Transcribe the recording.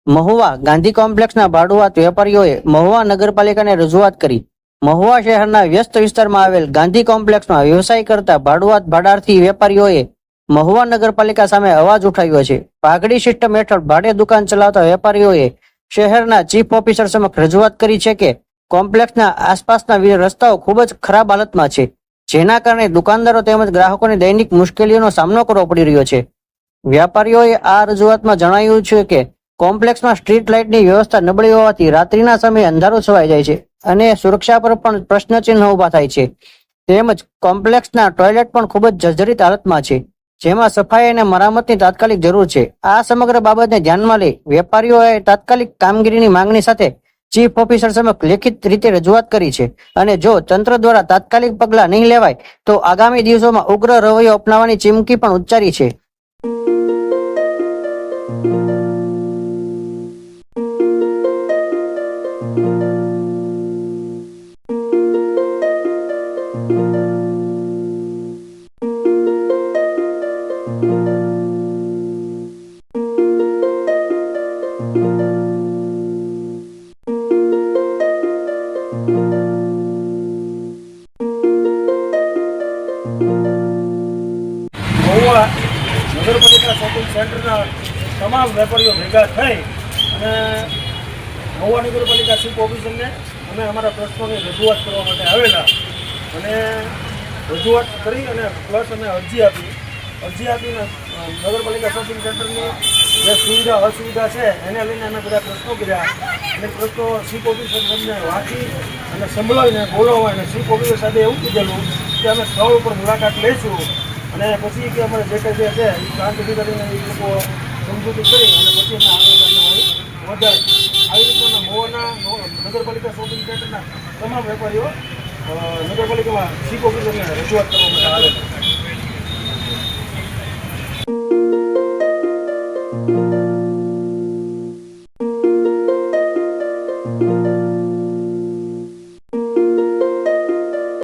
મહુવા ગાંધી કોમ્પ્લેક્સના ભાડુઆત વેપારીઓએ મહુવા નગરપાલિકાને રજૂઆત કરી। મહુવા શહેરના વ્યસ્ત વિસ્તારમાં આવેલ ગાંધી કોમ્પ્લેક્સમાં વ્યવસાય કરતા ભાડુઆત ભાડાર્થી વેપારીઓએ મહુવા નગરપાલિકા સામે અવાજ ઉઠાવ્યો છે। પાઘડી સિસ્ટમ હેઠળ ભાડે દુકાન ચલાવતા વેપારીઓએ શહેરના ચીફ ઓફિસર સમક્ષ રજૂઆત કરી છે કે કોમ્પ્લેક્સના આસપાસના રસ્તાઓ ખૂબ જ ખરાબ હાલતમાં છે, જેના કારણે દુકાનદારો તેમજ ગ્રાહકોને દૈનિક મુશ્કેલીઓનો સામનો કરવો પડી રહ્યો છે। વેપારીઓએ આ રજૂઆતમાં જણાવ્યું છે કે કોમ્પ્લેક્સમાં સ્ટ્રીટ લાઇટની વ્યવસ્થા નબળી હોવાથી રાત્રિના સમયે અંધારું છવાઈ જાય છે અને સુરક્ષા પર પણ પ્રશ્નચિહ્ન ઉભા થાય છે। તેમજ કોમ્પ્લેક્સના ટોયલેટ પણ ખૂબ જ જર્જરિત હાલતમાં છે, જેમાં સફાઈ અને મરામતની તાત્કાલિક જરૂર છે। આ સમગ્ર બાબતને ધ્યાનમાં લઈ વેપારીઓએ તાત્કાલિક કામગીરીની માંગણી સાથે ચીફ ઓફિસર સમક્ષ લેખિત રીતે રજૂઆત કરી છે અને જો તંત્ર દ્વારા તાત્કાલિક પગલાં નહીં લેવાય તો આગામી દિવસોમાં ઉગ્ર રવૈયો અપનાવવાની ચીમકી પણ ઉચ્ચારી છે। મહુવા નગરપાલિકા શોપિંગ સેન્ટરના તમામ વેપારીઓ ભેગા થઈ અને મહુવા નગરપાલિકા ચીફ ઓફિસરને અમે અમારા પ્રશ્નોની રજૂઆત કરવા માટે આવેલા અને રજૂઆત કરી અને પ્લસ અમે અરજી આપીને નગરપાલિકા શોપિંગ સેન્ટરની જે સુવિધા અસુવિધા છે એને લઈને અમે બધા પ્રશ્નો કર્યા અને પ્રશ્નો ચીફ ઓફિસર સાહેબને વાંચી અને સંભળાવીને બોલાવવા અને ચીફ ઓફિસર સાહેબે એવું કીધેલું કે અમે સ્થળ ઉપર મુલાકાત લઈશું અને પછી કે અમારે જે કંઈ જે છે એ શાંતિ કરીને એ લોકો સમજૂતી કરી અને પછી અમે આગળ કાર્યવાહી વધારી। આવી રીતના મહુવાના નગરપાલિકા શોપિંગ સેન્ટરના તમામ વેપારીઓ નગરપાલિકામાં ચીફ ઓફિસરને રજૂઆત કરવા માટે આવેલા।